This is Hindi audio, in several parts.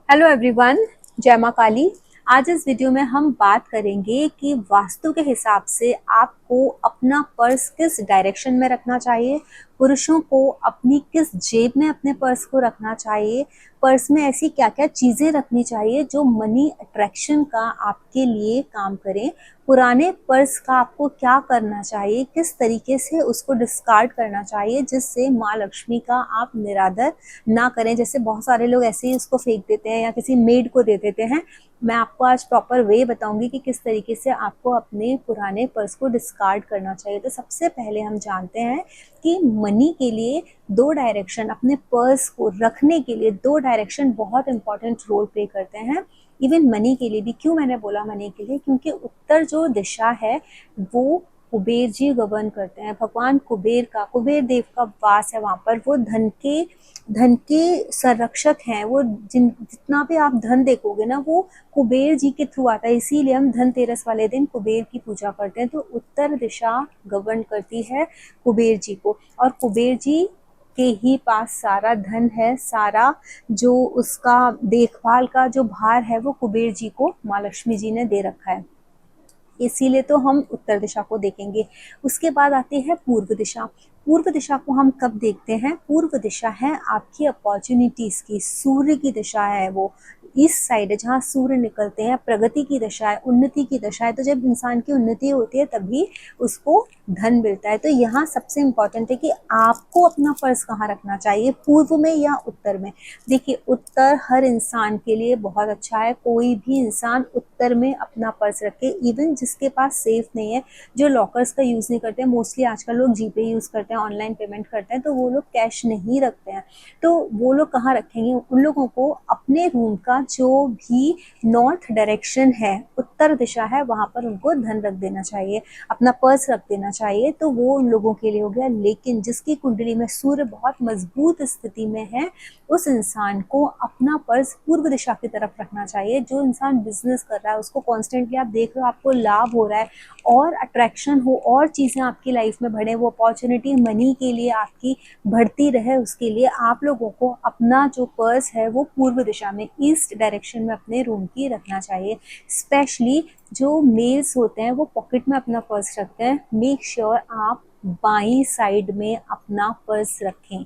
हेलो एवरीवन, जय माँ काली। आज इस वीडियो में हम बात करेंगे कि वास्तु के हिसाब से आपको अपना पर्स किस डायरेक्शन में रखना चाहिए, पुरुषों को अपनी किस जेब में अपने पर्स को रखना चाहिए, पर्स में ऐसी क्या क्या चीज़ें रखनी चाहिए जो मनी अट्रैक्शन का आपके लिए काम करें, पुराने पर्स का आपको क्या करना चाहिए, किस तरीके से उसको डिस्कार्ड करना चाहिए जिससे माँ लक्ष्मी का आप निरादर ना करें। जैसे बहुत सारे लोग ऐसे ही उसको फेंक देते हैं या किसी मेड को दे देते हैं। मैं आपको आज प्रॉपर वे बताऊंगी कि किस तरीके से आपको अपने पुराने पर्स को डिस्कार्ड करना चाहिए। तो सबसे पहले हम जानते हैं कि मनी के लिए दो डायरेक्शन, अपने पर्स को रखने के लिए दो डायरेक्शन बहुत इंपॉर्टेंट रोल प्ले करते हैं। इवन मनी के लिए भी। क्यों मैंने बोला मनी के लिए? क्योंकि उत्तर जो दिशा है वो कुबेर जी गवर्न करते हैं। भगवान कुबेर देव का वास है वहां पर। वो धन के संरक्षक हैं। वो जितना भी आप धन देखोगे ना, वो कुबेर जी के थ्रू आता है। इसीलिए हम धनतेरस वाले दिन कुबेर की पूजा करते हैं। तो उत्तर दिशा गवर्न करती है कुबेर जी को, और कुबेर जी के ही पास सारा धन है। सारा जो उसका देखभाल का जो भार है वो कुबेर जी को माँ लक्ष्मी जी ने दे रखा है। इसीलिए तो हम उत्तर दिशा को देखेंगे। उसके बाद आती है पूर्व दिशा। पूर्व दिशा को हम कब देखते हैं? पूर्व दिशा है आपकी अपॉर्चुनिटीज की, सूर्य की दिशा है। वो ईस्ट साइड है जहाँ सूर्य निकलते हैं। प्रगति की दशा है, उन्नति की दशा है। तो जब इंसान की उन्नति होती है तभी उसको धन मिलता है। तो यहाँ सबसे इम्पोर्टेंट है कि आपको अपना पर्स कहाँ रखना चाहिए, पूर्व में या उत्तर में। देखिए, उत्तर हर इंसान के लिए बहुत अच्छा है। कोई भी इंसान उत्तर में अपना पर्स रखे। इवन जिसके पास सेफ नहीं है, जो लॉकर्स का यूज़ नहीं करते हैं, मोस्टली आजकल लोग जीपे यूज़ करते हैं, ऑनलाइन पेमेंट करते हैं, तो वो लोग कैश नहीं रखते हैं। तो वो लोग कहाँ रखेंगे? उन लोगों को अपने रूम का जो भी नॉर्थ डायरेक्शन है, उत्तर दिशा है, वहाँ पर उनको धन रख देना चाहिए, अपना पर्स रख देना चाहिए। तो वो उन लोगों के लिए हो गया। लेकिन जिसकी कुंडली में सूर्य बहुत मजबूत स्थिति में है, उस इंसान को अपना पर्स पूर्व दिशा की तरफ रखना चाहिए। जो इंसान बिजनेस कर रहा है, उसको कॉन्स्टेंटली आप देख रहे हो, आपको लाभ हो रहा है और अट्रैक्शन हो और चीज़ें आपकी लाइफ में बढ़े, वो अपॉर्चुनिटी मनी के लिए आपकी बढ़ती रहे, उसके लिए आप लोगों को अपना जो पर्स है वो पूर्व दिशा में, ईस्ट डायरेक्शन में अपने रूम की रखना चाहिए। स्पेशली जो मेल्स होते हैं वो पॉकेट में अपना पर्स रखते हैं। मेक श्योर आप बाई साइड में अपना पर्स रखें।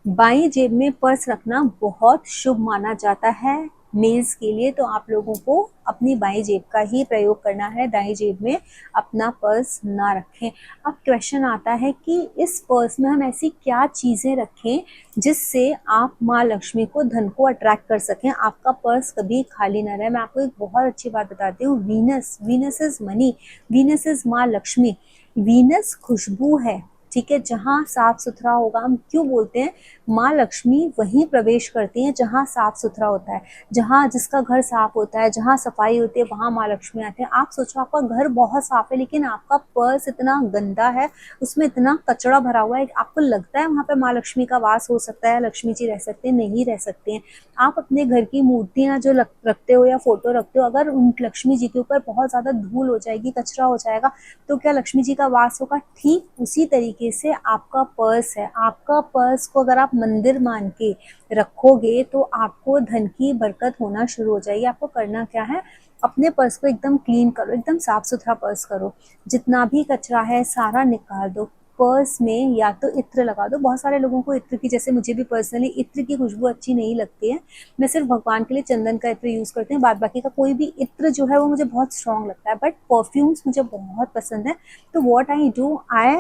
बाईं जेब में पर्स रखना बहुत शुभ माना जाता है मेल्स के लिए। तो आप लोगों को अपनी बाईं जेब का ही प्रयोग करना है, दाईं जेब में अपना पर्स ना रखें। अब क्वेश्चन आता है कि इस पर्स में हम ऐसी क्या चीज़ें रखें जिससे आप माँ लक्ष्मी को, धन को अट्रैक्ट कर सकें, आपका पर्स कभी खाली ना रहे। मैं आपको एक बहुत अच्छी बात बताती हूँ। Venus is money, Venus is माँ लक्ष्मी। वीनस खुशबू है, ठीक है। जहाँ साफ सुथरा होगा, हम क्यों बोलते हैं माँ लक्ष्मी वहीं प्रवेश करती हैं जहाँ साफ सुथरा होता है। जहाँ जिसका घर साफ होता है, जहाँ सफाई होती है, वहाँ माँ लक्ष्मी आते हैं। आप सोचो, आपका घर बहुत साफ है लेकिन आपका पर्स इतना गंदा है, उसमें इतना कचरा भरा हुआ है, आपको लगता है वहाँ पे माँ लक्ष्मी का वास हो सकता है, लक्ष्मी जी रह सकते हैं? नहीं रह सकते हैं। आप अपने घर की मूर्तियाँ जो रखते हो या फोटो रखते हो, अगर उन लक्ष्मी जी के ऊपर बहुत ज्यादा धूल हो जाएगी, कचरा हो जाएगा, तो क्या लक्ष्मी जी का वास होगा? ठीक उसी तरीके से आपका पर्स है। आपका पर्स को अगर आप मंदिर मान के रखोगे तो आपको धन की बरकत होना शुरू हो जाएगी। आपको करना क्या है? अपने पर्स को एकदम क्लीन करो, एकदम साफ सुथरा पर्स करो। जितना भी कचरा है सारा निकाल दो। पर्स में या तो इत्र लगा दो। बहुत सारे लोगों को इत्र की, जैसे मुझे भी पर्सनली इत्र की खुशबू अच्छी नहीं लगती है। मैं सिर्फ भगवान के लिए चंदन का इत्र यूज करती हूँ। बाद बाकी का कोई भी इत्र जो है वो मुझे बहुत स्ट्रांग लगता है। बट परफ्यूम्स मुझे बहुत पसंद है। तो what I do, I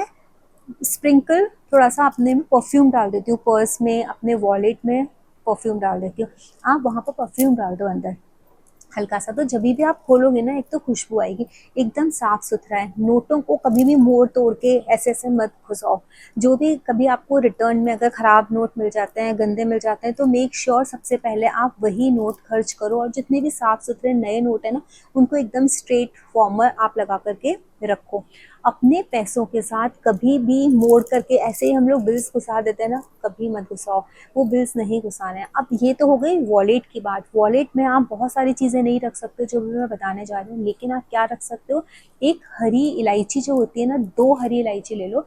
sprinkle थोड़ा सा अपने में परफ्यूम डाल देती हूँ, पर्स में, अपने वॉलेट में परफ्यूम डाल देती हूँ। आप वहाँ पर परफ्यूम डाल दो अंदर हल्का सा, तो जब भी आप खोलोगे ना, एक तो खुशबू आएगी। एकदम साफ सुथरा है। नोटों को कभी भी मोड़ तोड़ के ऐसे ऐसे मत घुसाओ। जो भी कभी आपको रिटर्न में अगर खराब नोट मिल जाते हैं, गंदे मिल जाते हैं, तो मेक श्योर सबसे पहले आप वही नोट खर्च करो। और जितने भी साफ सुथरे नए नोट है ना, उनको एकदम स्ट्रेट फॉर्मर आप लगा करके रखो। अपने पैसों के साथ कभी भी मोड़ करके ऐसे ही हम लोग बिल्स घुसा देते हैं ना, कभी मत घुसाओ। वो बिल्स नहीं घुसाने हैं। अब ये तो हो गई वॉलेट की बात। वॉलेट में आप बहुत सारी चीज़ें नहीं रख सकते जो भी मैं बताने जा रही हूँ, लेकिन आप क्या रख सकते हो? एक हरी इलायची जो होती है ना, 2 हरी इलायची ले लो।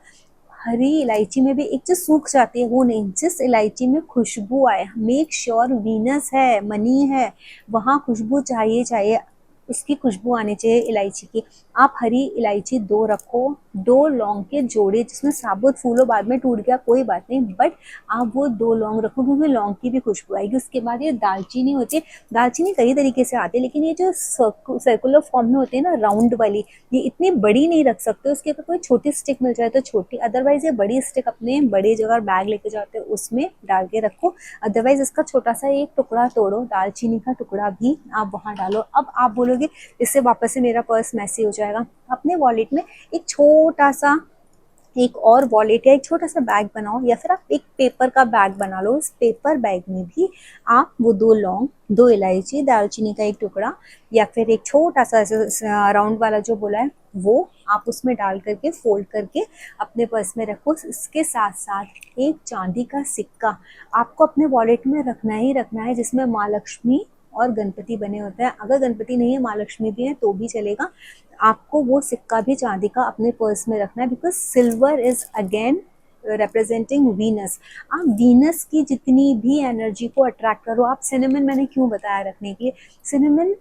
हरी इलायची में भी एक चीज सूख जाती है, वो नहीं, जिस इलायची में खुशबू आए, मेक श्योर वीनस है, मनी है, वहां खुशबू चाहिए चाहिए, उसकी खुशबू आनी चाहिए इलायची की। आप हरी इलायची 2 रखो, 2 लौंग के जोड़े, जिसमें साबुत फूलो बाद में टूट गया कोई बात नहीं, बट आप वो 2 लौंग रखो क्योंकि लौंग की भी खुशबू आएगी। उसके बाद ये दालचीनी होती है, दालचीनी कई तरीके से आती है, लेकिन ये जो सर्कुलर फॉर्म में होती है ना, राउंड वाली, ये इतनी बड़ी नहीं रख सकते, उसके अगर कोई छोटी स्टिक मिल जाए तो छोटी, अदरवाइज ये बड़ी स्टिक अपने बड़ी जगह बैग लेके जाते हो उसमें डाल के रखो। अदरवाइज इसका छोटा सा एक टुकड़ा तोड़ो, दालचीनी का टुकड़ा भी आप वहां डालो। अब आप बोलोगे इससे वापस से मेरा पर्स मैसी हो जाएगा, अपने वॉलेट में एक छोटा सा एक और वॉलेट या एक छोटा सा बैग बनाओ, या फिर आप एक पेपर का बैग बना लो। उस पेपर बैग में भी आप वो 2 लौंग, 2 इलायची, दालचीनी का एक टुकड़ा, या फिर एक छोटा सा राउंड वाला जो बोला है वो आप उसमें डाल करके फोल्ड करके अपने पर्स में रखो। इसके साथ साथ एक चांदी का सिक्का आपको अपने वॉलेट में रखना ही रखना है, जिसमें माँ लक्ष्मी और गणपति बने होते हैं। अगर गणपति नहीं है, माँ लक्ष्मी भी है तो भी चलेगा। आपको वो सिक्का भी चांदी का अपने पर्स में रखना है, because silver is again representing Venus. आप वीनस की जितनी भी एनर्जी को अट्रैक्ट करो। आप सिनेमन मैंने क्यों बताया रखने के लिए, सिनेमन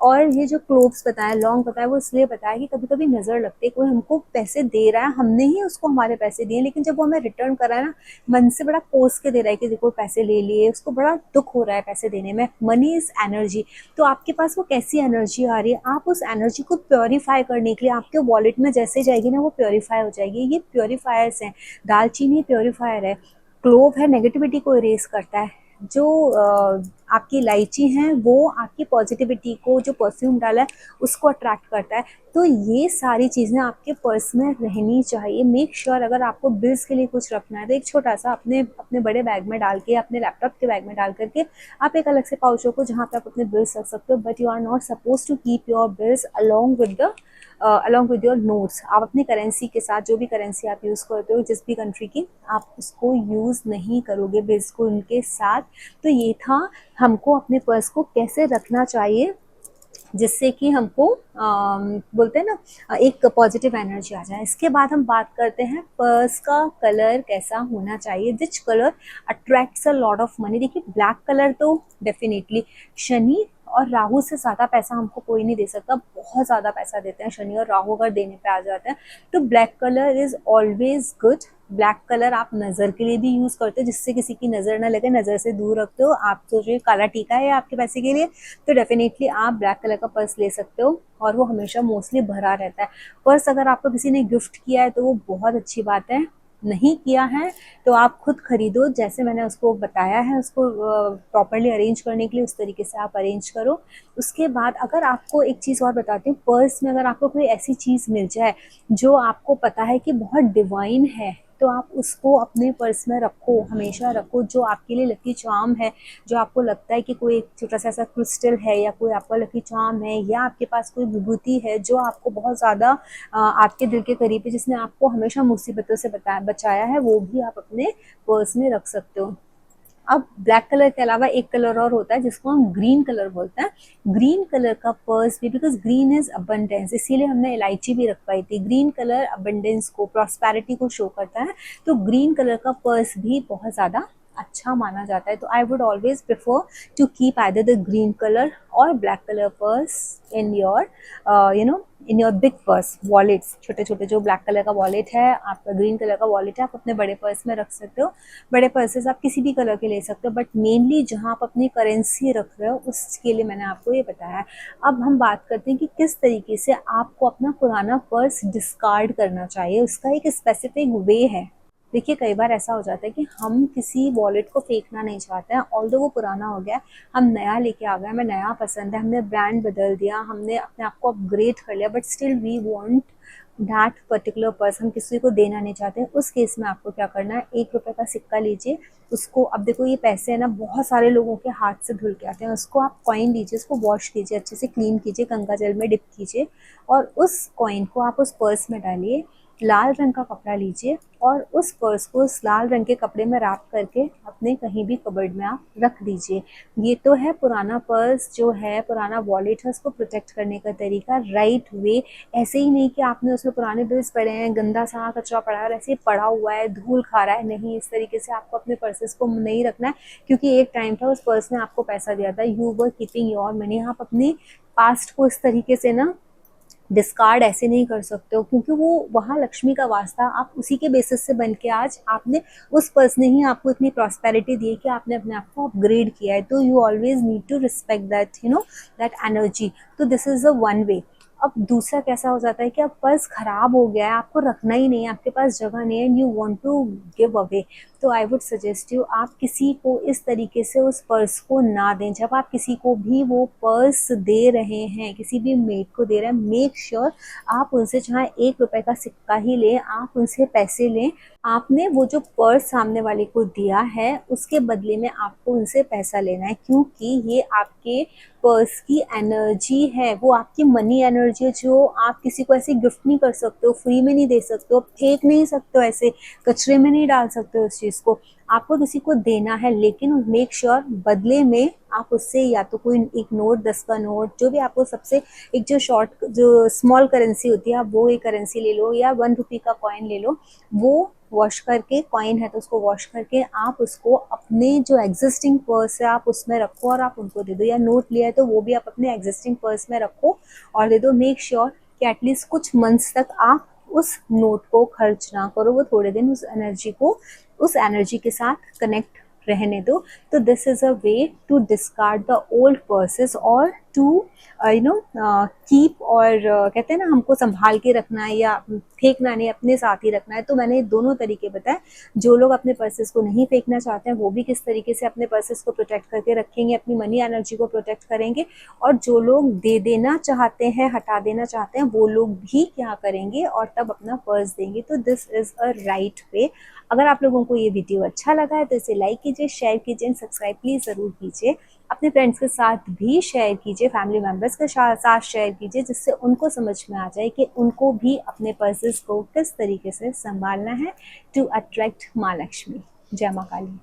और ये जो क्लोव्स बताया, लौंग बताया, वो इसलिए बताया कि कभी कभी नजर लगती है, कोई हमको पैसे दे रहा है, हमने ही उसको हमारे पैसे दिए, लेकिन जब वो हमें रिटर्न कर रहा है ना, मन से बड़ा कोस के दे रहा है कि देखो पैसे ले लिए, उसको बड़ा दुख हो रहा है पैसे देने में। मनी इज एनर्जी, तो आपके पास वो कैसी एनर्जी आ रही है, आप उस एनर्जी को प्योरीफाई करने के लिए आपके वॉलेट में जैसे जाएगी ना, वो प्योरीफाई हो जाएगी। ये प्योरीफायर्स हैं, दालचीनी प्योरीफायर है, क्लोव है नेगेटिविटी को इरेज करता है, जो आपकी इलायची है वो आपकी पॉजिटिविटी को, जो परफ्यूम डाला है उसको अट्रैक्ट करता है। तो ये सारी चीज़ें आपके पर्स में रहनी चाहिए। मेक श्योर अगर आपको बिल्स के लिए कुछ रखना है तो एक छोटा सा अपने अपने बड़े बैग में डाल के, अपने लैपटॉप के बैग में डाल करके आप एक अलग से पाउच रखो जहाँ पे आप अपने बिल्स रख सकते हो। But you are not suppose to keep your bills along with your notes. आप अपनी करेंसी के साथ, जो भी करेंसी आप यूज़ करते हो जिस भी कंट्री की, आप उसको यूज़ नहीं करोगे बिल्स को उनके साथ। तो ये था हमको अपने पर्स को कैसे रखना चाहिए जिससे कि हमको बोलते हैं ना एक पॉजिटिव एनर्जी आ जाए। इसके बाद हम बात करते हैं पर्स का कलर कैसा होना चाहिए, which colour attracts a lot of money. देखिए ब्लैक कलर तो डेफिनेटली, शनि और राहु से ज़्यादा पैसा हमको कोई नहीं दे सकता, बहुत ज़्यादा पैसा देते हैं शनि और राहु अगर देने पे आ जाते हैं। तो black colour is always good. Black colour आप नज़र के लिए भी यूज़ करते हो, जिससे किसी की नज़र ना लगे, नज़र से दूर रखते हो। आप तो जो काला टीका है आपके पैसे के लिए, तो डेफिनेटली आप ब्लैक कलर का पर्स ले सकते हो और वो हमेशा मोस्टली भरा रहता है। पर्स अगर आपको किसी ने गिफ्ट किया है तो वो बहुत अच्छी बात है, नहीं किया है तो आप खुद खरीदो, जैसे मैंने उसको बताया है उसको प्रॉपरली अरेंज करने के लिए, उस तरीके से आप अरेंज करो। उसके बाद अगर आपको एक चीज़ और बताती हूँ, पर्स में अगर आपको कोई ऐसी चीज़ मिल जाए जो आपको पता है कि बहुत डिवाइन है, तो आप उसको अपने पर्स में रखो, हमेशा रखो। जो आपके लिए लकी चार्म है, जो आपको लगता है कि कोई एक छोटा सा ऐसा क्रिस्टल है या कोई आपका लकी चार्म है, या आपके पास कोई विभूति है जो आपको बहुत ज़्यादा आपके दिल के करीब है, जिसने आपको हमेशा मुसीबतों से बचाया है, वो भी आप अपने पर्स में रख सकते हो। अब ब्लैक कलर के अलावा एक कलर और होता है जिसको हम ग्रीन कलर बोलते हैं। ग्रीन कलर का पर्स भी, बिकॉज ग्रीन इज अबंडेंस, इसीलिए हमने इलायची भी रख पाई थी। ग्रीन कलर अबंडेंस को, प्रॉस्पेरिटी को शो करता है, तो ग्रीन कलर का पर्स भी बहुत ज़्यादा अच्छा माना जाता है। तो I would always prefer to keep either the green colour और black colour purse in your in your big purse wallets. छोटे छोटे जो ब्लैक कलर का वॉलेट है, आपका ग्रीन कलर का वॉलेट है, आप अपने बड़े पर्स में रख सकते हो। बड़े पर्सेस आप किसी भी कलर के ले सकते हो, बट मेनली जहाँ आप अपनी करेंसी रख रहे हो उसके लिए मैंने आपको ये बताया है। अब हम बात करते हैं कि किस तरीके से आपको अपना पुराना पर्स डिस्कार्ड करना चाहिए, उसका एक स्पेसिफिक वे है। देखिए कई बार ऐसा हो जाता है कि हम किसी वॉलेट को फेंकना नहीं चाहते हैं, ऑल्दो वो पुराना हो गया, हम नया लेके आ गए, हमें नया पसंद है, हमने ब्रांड बदल दिया, हमने अपने आप को अपग्रेड कर लिया, but still we want that particular purse, हम किसी को देना नहीं चाहते। उस केस में आपको क्या करना है, 1 रुपये का सिक्का लीजिए, उसको, अब देखो ये पैसे है ना बहुत सारे लोगों के हाथ से धुल के आते हैं, उसको आप कॉइन लीजिए, उसको वॉश कीजिए, अच्छे से क्लीन कीजिए, गंगा जल में डिप कीजिए और उस कॉइन को आप उस पर्स में डालिए। लाल रंग का कपड़ा लीजिए और उस पर्स को उस लाल रंग के कपड़े में रैप करके अपने कहीं भी कबर्ड में आप रख दीजिए। ये तो है पुराना पर्स जो है, पुराना वॉलेट है, उसको प्रोटेक्ट करने का तरीका, राइट वे। ऐसे ही नहीं कि आपने उसमें पुराने बिल्स पड़े हैं, गंदा सा कचरा पड़ा है और ऐसे ही पड़ा हुआ है, धूल खा रहा है, नहीं, इस तरीके से आपको अपने पर्सेस को नहीं रखना है। क्योंकि एक टाइम था उस पर्स ने आपको पैसा दिया था, you were keeping your money. आप अपने पास्ट को इस तरीके से ना डिस्कार्ड ऐसे नहीं कर सकते हो, क्योंकि वो वहाँ लक्ष्मी का वास्ता, आप उसी के बेसिस से बन के आज आपने, उस पर्सन ने ही आपको इतनी प्रॉस्पेरिटी दी है कि आपने अपने आप को अपग्रेड किया है। तो you always need to respect that, you know, that energy. तो this is a one way. अब दूसरा कैसा हो जाता है कि अब पर्स खराब हो गया है, आपको रखना ही नहीं है, आपके पास जगह नहीं है and you want to give away. तो आई वुड सजेस्ट यू, आप किसी को इस तरीके से उस पर्स को ना दें। जब आप किसी को भी वो पर्स दे रहे हैं, किसी भी मेट को दे रहे हैं, मेक श्योर आप उनसे चाहे 1 रुपए का सिक्का ही लें, आप उनसे पैसे लें। आपने वो जो पर्स सामने वाले को दिया है उसके बदले में आपको उनसे पैसा लेना है, क्योंकि ये आपके पर्स की एनर्जी है, वो आपकी मनी एनर्जी है, जो आप किसी को ऐसे गिफ्ट नहीं कर सकते हो, फ्री में नहीं दे सकते हो, फेंक नहीं सकते हो, ऐसे कचरे में नहीं डाल सकते हो उस चीज़ को। आपको किसी को देना है, लेकिन मेक श्योर बदले में आप उससे या तो कोई एक नोट, 10 का नोट, जो भी आपको सबसे, एक जो शॉर्ट जो स्मॉल करेंसी होती है, आप वो एक करेंसी ले लो, या 1 रुपये का कॉइन ले लो। वो वॉश करके, कॉइन है तो उसको वॉश करके आप उसको अपने जो एग्जिस्टिंग पर्स है आप उसमें रखो और आप उनको दे दो। या नोट लिया है तो वो भी आप अपने एग्जिस्टिंग पर्स में रखो और दे दो। मेक श्योर कि एटलीस्ट कुछ मंथ्स तक आप उस नोट को खर्च ना करो, वो थोड़े दिन उस एनर्जी के साथ कनेक्ट रहने दो। तो this is a way to discard the old purses और टू यू नो कीप, और कहते हैं ना, हमको संभाल के रखना है या फेंकना नहीं, अपने साथ ही रखना है। तो मैंने दोनों तरीके बताए। जो लोग अपने पर्सेस को नहीं फेंकना चाहते हैं वो भी किस तरीके से अपने पर्सेस को प्रोटेक्ट करके रखेंगे, अपनी मनी एनर्जी को प्रोटेक्ट करेंगे, और जो लोग दे देना चाहते हैं, हटा देना चाहते हैं, वो लोग भी क्या करेंगे और तब अपना पर्स देंगे। तो this is a right way. अगर आप लोगों को ये वीडियो अच्छा लगा है तो इसे लाइक कीजिए, शेयर कीजिए एंड सब्सक्राइब प्लीज़ ज़रूर कीजिए। अपने फ्रेंड्स के साथ भी शेयर कीजिए, फैमिली मेम्बर्स के साथ शेयर कीजिए, जिससे उनको समझ में आ जाए कि उनको भी अपने पर्सेस को किस तरीके से संभालना है टू अट्रैक्ट माँ लक्ष्मी। जय माँ काली।